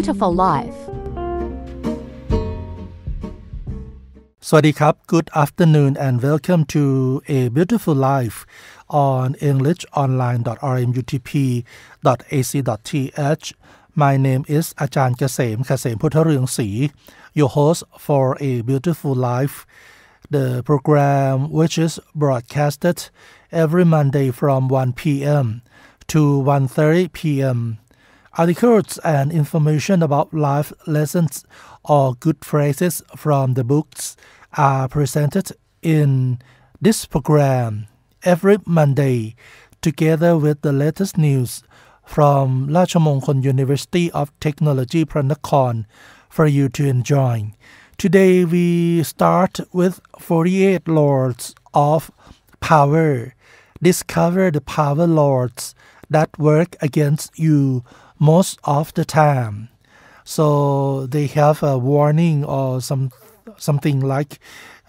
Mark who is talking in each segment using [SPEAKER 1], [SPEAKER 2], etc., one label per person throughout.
[SPEAKER 1] beautiful life.
[SPEAKER 2] สวัสดีครับ Good afternoon and welcome to A Beautiful Life on Englishonline.rmutp.ac.th. My name is อาจารย์เกษม พุทธเรืองศรี your host for A Beautiful Life, the program which is broadcasted every Monday from 1 p.m. to 1:30 p.m. Articles and information about life lessons or good phrases from the books are presented in this program every Monday together with the latest news from Rajamongkol University of Technology Pranakon for you to enjoy. Today we start with 48 Lords of Power. Discover the power lords that work against you most of the time. So they have a warning or something like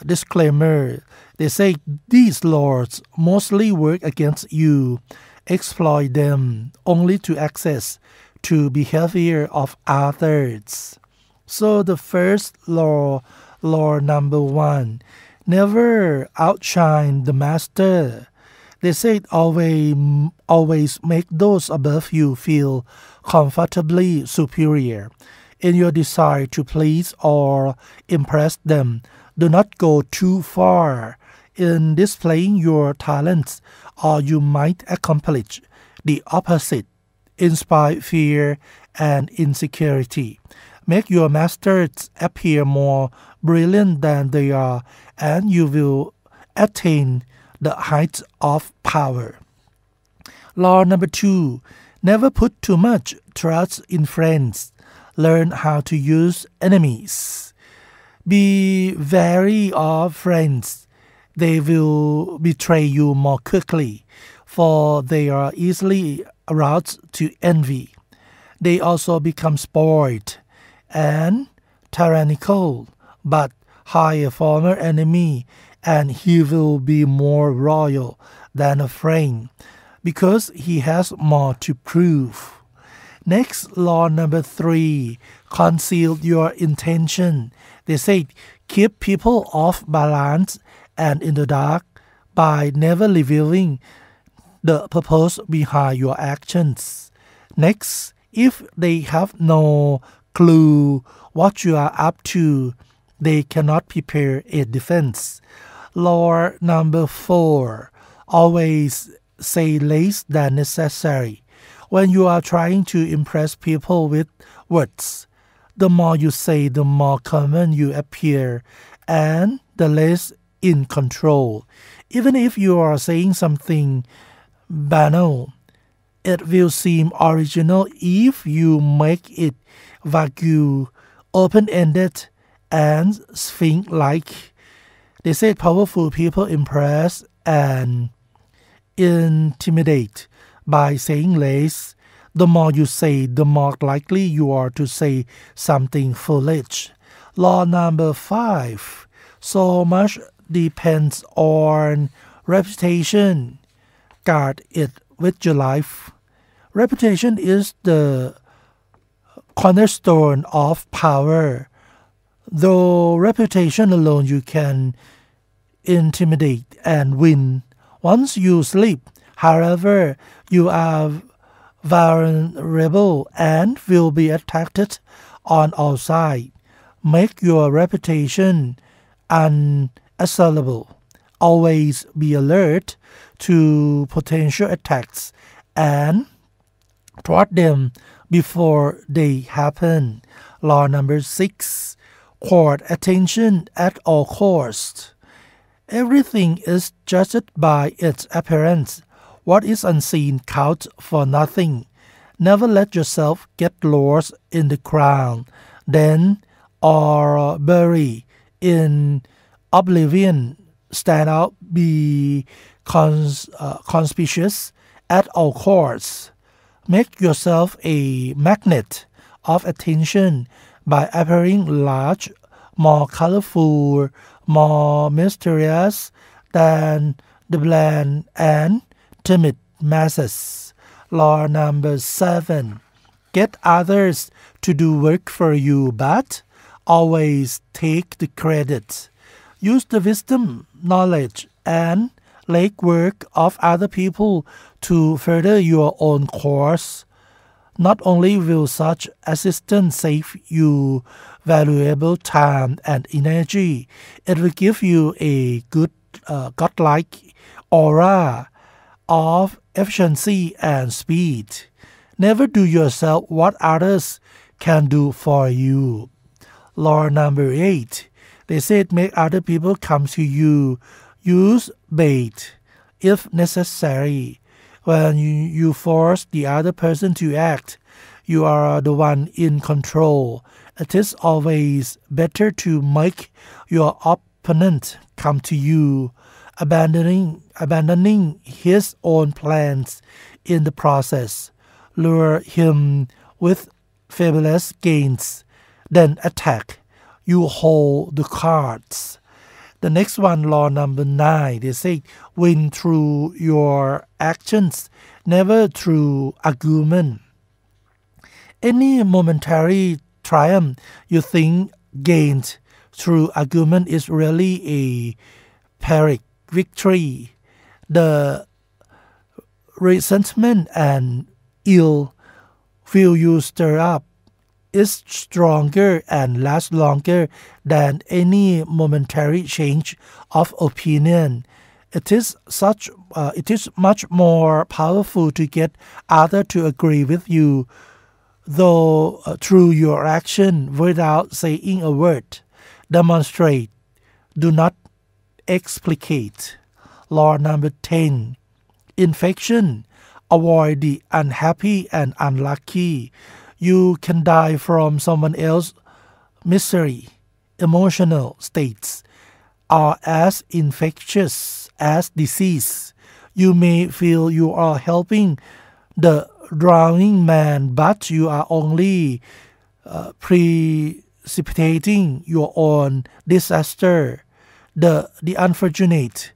[SPEAKER 2] a disclaimer. They say these lords mostly work against you, exploit them only to access to behavior of others. So the first law number 1, never outshine the master. They say always make those above you feel comfortably superior. In your desire to please or impress them, do not go too far in displaying your talents, or you might accomplish the opposite, inspire fear and insecurity. Make your masters appear more brilliant than they are, and you will attain the heights of power. Law number 2, never put too much trust in friends. Learn how to use enemies. Be wary of friends. They will betray you more quickly, for they are easily aroused to envy. They also become spoiled and tyrannical, but hire a former enemy and he will be more loyal than a friend because he has more to prove. Next, law number 3, conceal your intention. They say keep people off balance and in the dark by never revealing the purpose behind your actions. Next, if they have no clue what you are up to, they cannot prepare a defense. Law number 4, always say less than necessary. When you are trying to impress people with words, the more you say, the more common you appear and the less in control. Even if you are saying something banal, it will seem original if you make it vague, open-ended, and sphinx-like. They say powerful people impress and intimidate by saying less. The more you say, the more likely you are to say something foolish. Law number 5, so much depends on reputation. Guard it with your life. Reputation is the cornerstone of power. Though reputation alone you can intimidate and win. Once you sleep, however, you are vulnerable and will be attacked on all sides. Make your reputation unassailable. Always be alert to potential attacks and thwart them before they happen. Law number 6, court attention at all costs. Everything is judged by its appearance. What is unseen counts for nothing. Never let yourself get lost in the crowd, then or bury in oblivion. Stand out, be conspicuous at all costs. Make yourself a magnet of attention by appearing large, more colorful, more mysterious than the bland and timid masses. Law number 7. get others to do work for you, but always take the credit. Use the wisdom, knowledge, and legwork of other people to further your own course. Not only will such assistance save you valuable time and energy, it will give you a good godlike aura of efficiency and speed. Never do yourself what others can do for you. Law number 8. They said make other people come to you. Use bait if necessary. When you force the other person to act, you are the one in control. It is always better to make your opponent come to you, abandoning his own plans in the process. Lure him with fabulous gains, then attack. You hold the cards. The next one, law number 9, they say win through your actions, never through argument. Any momentary triumph you think gained through argument is really a Pyrrhic victory. The resentment and ill will you stir up is stronger and lasts longer than any momentary change of opinion. It is much more powerful to get others to agree with you, though through your action without saying a word. Demonstrate, do not explicate. Law number 10. Infection. Avoid the unhappy and unlucky. You can die from someone else's misery. Emotional states are as infectious as disease. You may feel you are helping the drowning man, but you are only precipitating your own disaster. The unfortunate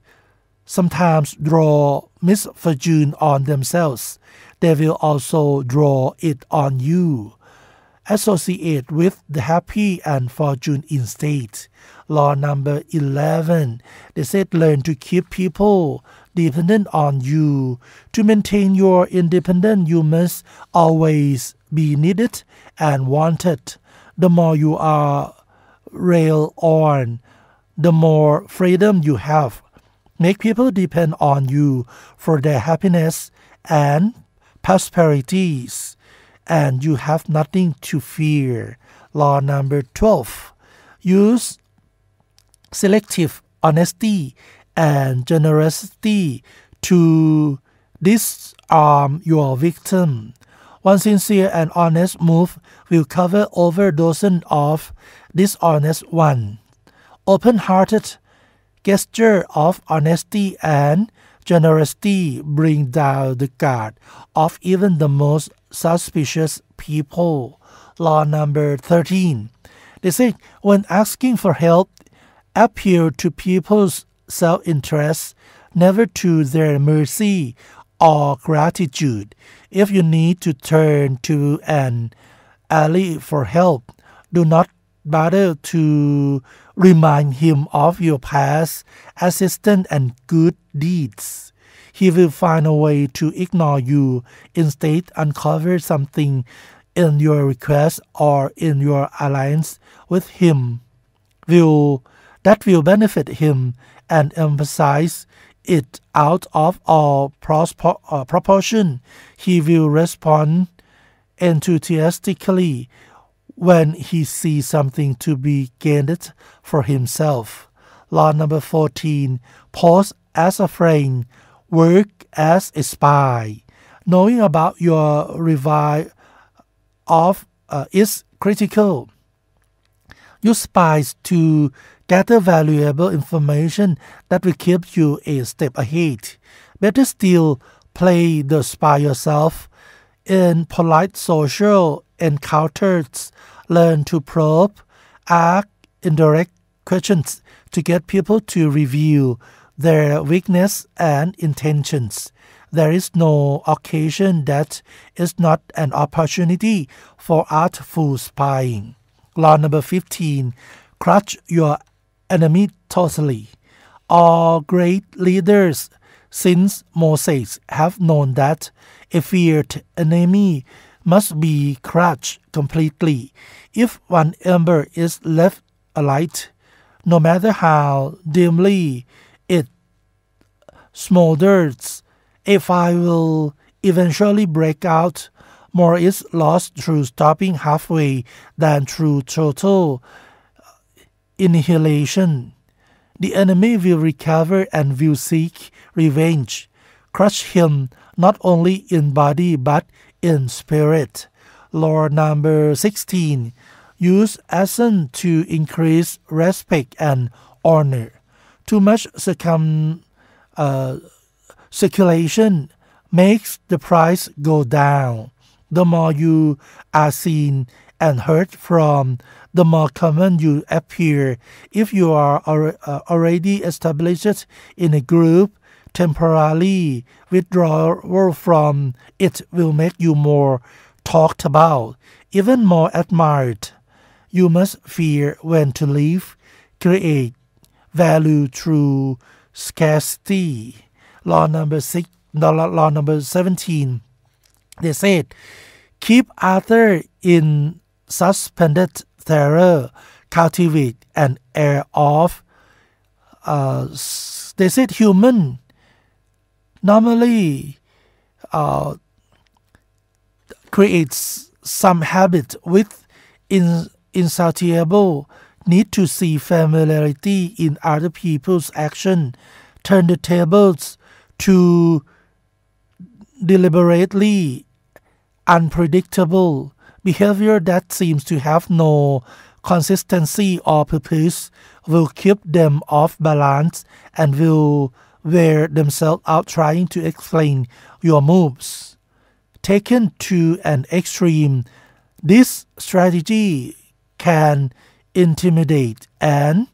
[SPEAKER 2] sometimes draw misfortune on themselves. They will also draw it on you. Associate with the happy and fortune instead. Law number 11. They said learn to keep people dependent on you. To maintain your independence, you must always be needed and wanted. The more you are railed on, the more freedom you have. Make people depend on you for their happiness and prosperities, and you have nothing to fear. Law number 12. Use selective honesty and generosity to disarm your victim. One sincere and honest move will cover over dozens of dishonest ones. Open-hearted gesture of honesty and generosity bring down the guard of even the most suspicious people. Law number 13. They say when asking for help, appeal to people's self-interest, never to their mercy or gratitude. If you need to turn to an ally for help, do not bother to remind him of your past assistance and good deeds. He will find a way to ignore you. Instead, uncover something in your request or in your alliance with him that will benefit him, and emphasize it out of all proportion. He will respond enthusiastically when he sees something to be gained for himself. Law number 14. Pose as a friend, work as a spy. Knowing about your rival is critical. Use spies to gather valuable information that will keep you a step ahead. Better still, play the spy yourself. In polite social encounters, learn to probe, ask indirect questions to get people to reveal their weakness and intentions. There is no occasion that is not an opportunity for artful spying. Law number 15. Crush your enemy totally. All great leaders since Moses have known that a feared enemy must be crushed completely. If one ember is left alight, no matter how dimly it smolders, a fire will eventually break out. More is lost through stopping halfway than through total annihilation. The enemy will recover and will seek revenge. Crush him not only in body but in spirit. Law number 16. Use accent to increase respect and honor. Too much circulation makes the price go down. The more you are seen and heard from, the more common you appear. If you are already established in a group, temporarily withdrawal from it will make you more talked about, even more admired. You must fear when to leave. Create value through scarcity. Law number 17. They said, keep Arthur in suspended terror, cultivate an air of, they said, human. Normally creates some habit with insatiable need to see familiarity in other people's action. Turn the tables to deliberately unpredictable behavior that seems to have no consistency or purpose will keep them off balance and will wear themselves out trying to explain your moves. Taken to an extreme, this strategy can intimidate and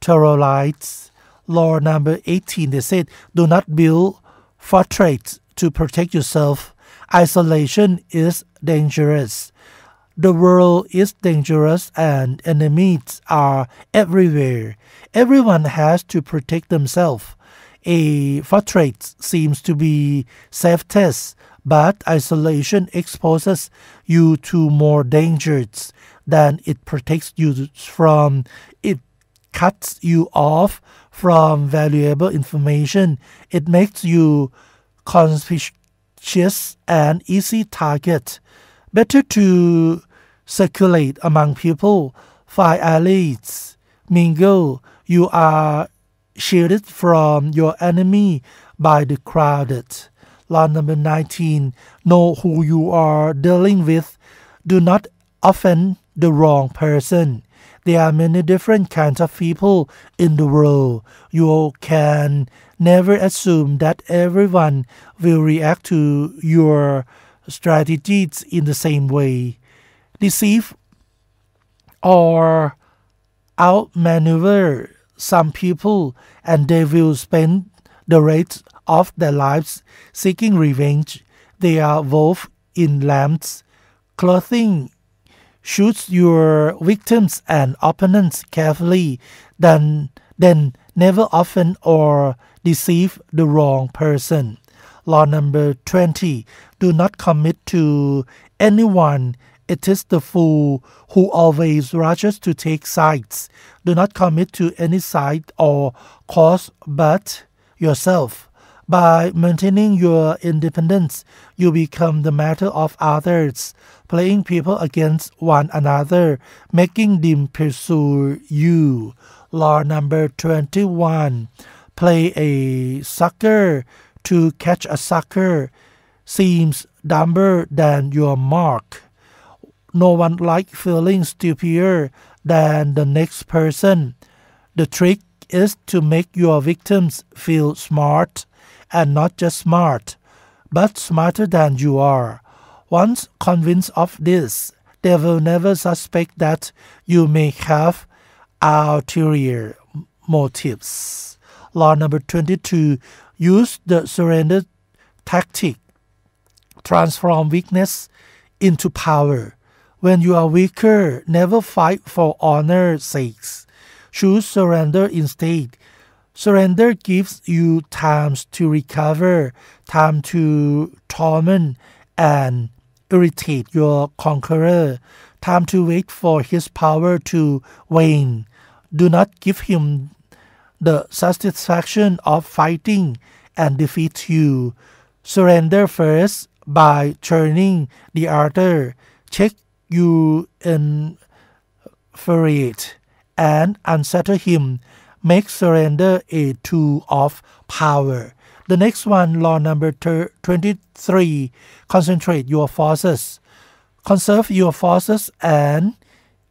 [SPEAKER 2] terrorize. Law number 18, they said, do not build fortresses to protect yourself. Isolation is dangerous. The world is dangerous and enemies are everywhere. Everyone has to protect themselves. A fortress seems to be safest, but isolation exposes you to more dangers than it protects you from. It cuts you off from valuable information. It makes you conspicuous and easy target. Better to circulate among people, find allies, mingle. You are shielded from your enemy by the crowded. Law number 19. Know who you are dealing with. Do not offend the wrong person. There are many different kinds of people in the world. You can never assume that everyone will react to your strategies in the same way. Deceive or outmaneuver some people, and they will spend the rest of their lives seeking revenge. They are wolves in lambs' clothing. Choose your victims and opponents carefully, then never offend or deceive the wrong person. Law number 20. Do not commit to anyone. It is the fool who always rushes to take sides. Do not commit to any side or cause but yourself. By maintaining your independence, you become the matter of others, playing people against one another, making them pursue you. Law number 21. Play a sucker to catch a sucker seems dumber than your mark. No one likes feeling stupider than the next person. The trick is to make your victims feel smart, and not just smart, but smarter than you are. Once convinced of this, they will never suspect that you may have ulterior motives. Law number 22. Use the surrender tactic. Transform weakness into power. When you are weaker, never fight for honor's sake. Choose surrender instead. Surrender gives you time to recover, time to torment and irritate your conqueror, time to wait for his power to wane. Do not give him the satisfaction of fighting and defeat you. Surrender first by turning the other. Check you infuriate and unsettle him. Make surrender a tool of power. The next one, law number 23, concentrate your forces. Conserve your forces and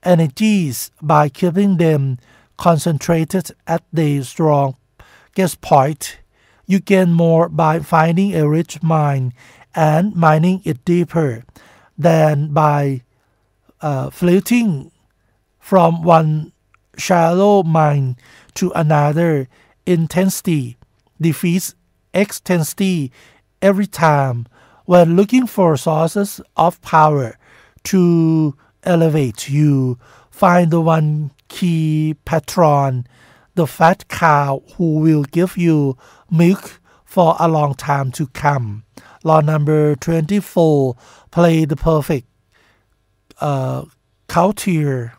[SPEAKER 2] energies by keeping them concentrated at the strongest point. You gain more by finding a rich mine and mining it deeper than by floating from one shallow mine to another. Intensity defeats extensity every time. When looking for sources of power to elevate you, find the one key patron, the fat cow who will give you milk for a long time to come. Law number 24, play the perfect courtier.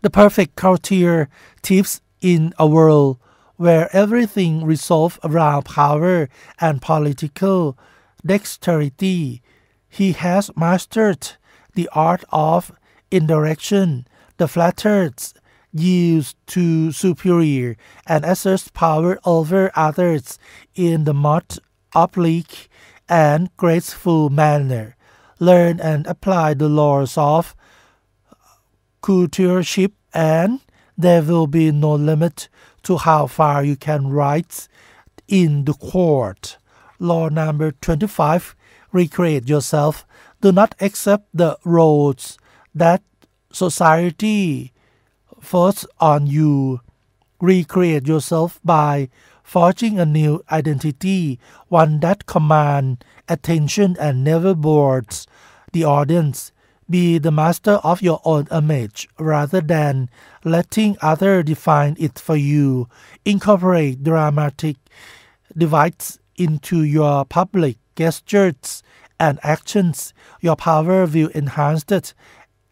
[SPEAKER 2] The perfect courtier thrives in a world where everything revolves around power and political dexterity. He has mastered the art of indirection. The flatters yields to superior and asserts power over others in the most oblique and graceful manner. Learn and apply the laws of courtiership, and there will be no limit to how far you can rise in the court. Law number 25, recreate yourself. Do not accept the roles that society forces on you. Recreate yourself by forging a new identity, one that commands attention and never bores the audience. Be the master of your own image rather than letting others define it for you. Incorporate dramatic devices into your public gestures and actions. Your power will enhance it,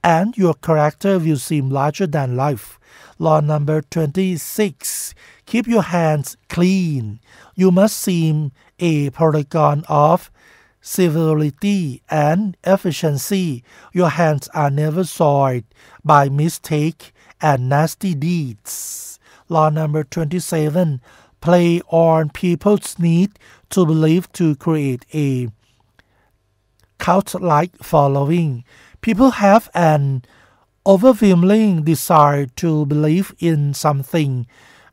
[SPEAKER 2] and your character will seem larger than life. Law number 26. Keep your hands clean. You must seem a paragon of civility and efficiency. Your hands are never soiled by mistake and nasty deeds. Law number 27. Play on people's need to believe to create a cult-like following. People have an overwhelming desire to believe in something.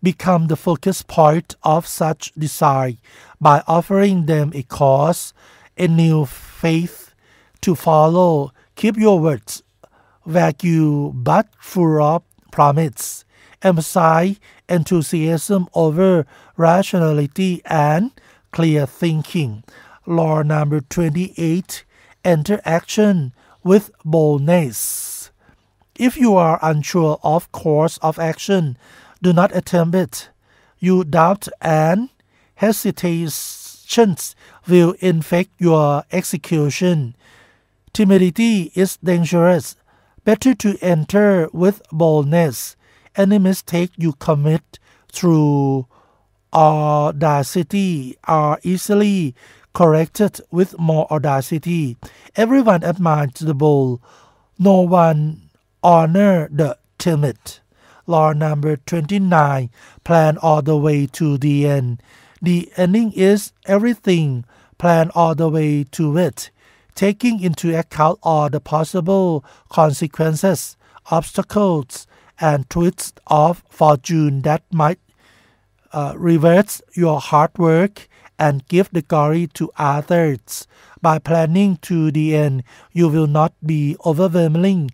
[SPEAKER 2] Become the focus point of such desire by offering them a cause, a new faith to follow. Keep your words vague but full of promise. Emphasize enthusiasm over rationality and clear thinking. Law number 28. Enter action with boldness. If you are unsure of course of action, do not attempt it. Your doubt and hesitations will infect your execution. Timidity is dangerous. Better to enter with boldness. Any mistake you commit through audacity are easily corrected with more audacity. Everyone admires the bold. No one honors the timid. Law number 29. Plan all the way to the end. The ending is everything. Plan all the way to it, taking into account all the possible consequences, obstacles, and twists of fortune that might reverse your hard work and give the glory to others. By planning to the end, you will not be overwhelmed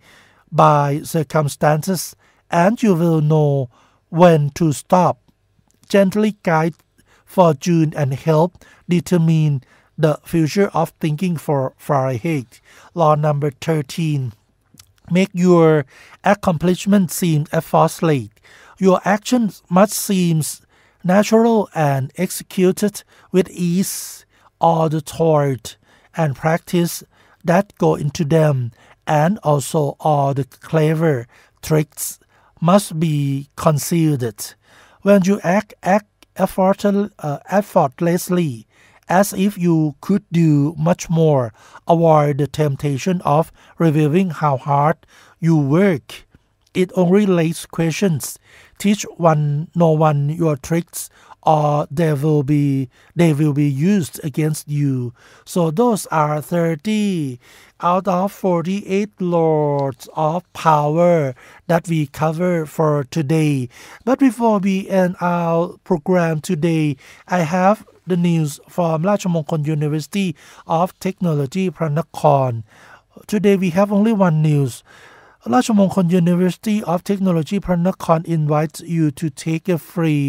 [SPEAKER 2] by circumstances, and you will know when to stop. Gently guide fortune and help determine the future of thinking for Fahrenheit. Law number 13. Make your accomplishment seem effortless. Your actions must seem natural and executed with ease. All the thought and practice that go into them, and also all the clever tricks must be considered. When you act effortlessly, as if you could do much more, avoid the temptation of revealing how hard you work. It only raises questions. Teach no one your tricks, or they will be used against you. So those are 30 out of 48 laws of power that we cover for today. But before we end our program today, I have the news from ราชมงคล University of Technology พระนคร Today we have only one news. ราชมงคล University of Technology พระนคร invites you to take a free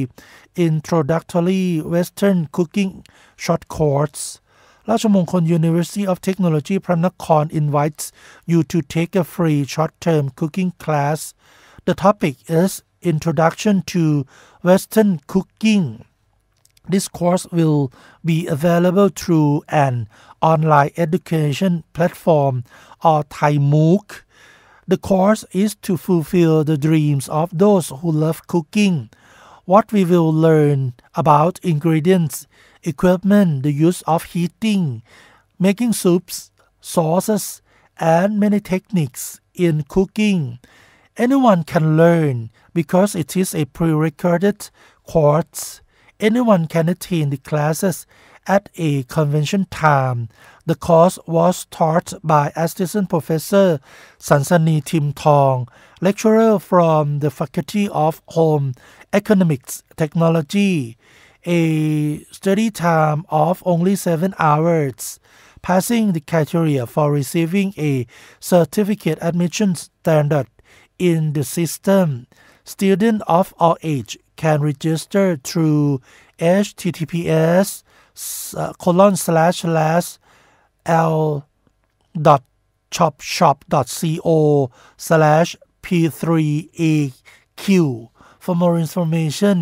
[SPEAKER 2] introductory Western cooking short course. ราชมงคล University of Technology พระนคร invites you to take a free short-term cooking class. The topic is Introduction to Western Cooking. This course will be available through an online education platform or Thai MOOC. The course is to fulfill the dreams of those who love cooking. What we will learn about ingredients, equipment, the use of heating, making soups, sauces, and many techniques in cooking. Anyone can learn because it is a prerecorded course. Anyone can attend the classes at a convention time. The course was taught by Assistant Professor Sansani Timthong, lecturer from the Faculty of Home Economics Technology. A study time of only 7 hours, passing the criteria for receiving a certificate admission standard in the system. Students of all age can register through https://l.chopshop.co/p3aq. For more information,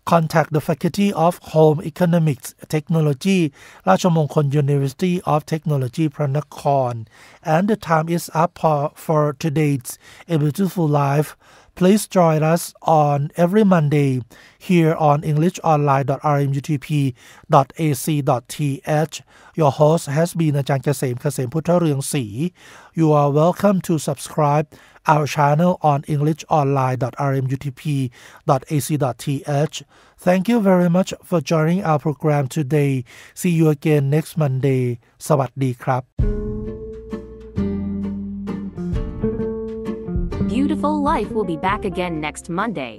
[SPEAKER 2] contact the Faculty of Home Economics Technology, ราชมงคล University of Technology พระนคร And the time is up for today's A Beautiful Life. Please join us on every Monday here on englishonline.rmutp.ac.th. Your host has been อาจารย์เกษม พุทธเรืองศรี You are welcome to subscribe our channel on englishonline.rmutp.ac.th. Thank you very much for joining our program today. See you again next Monday. สวัสดีครับ
[SPEAKER 1] Beautiful Life will be back again next Monday.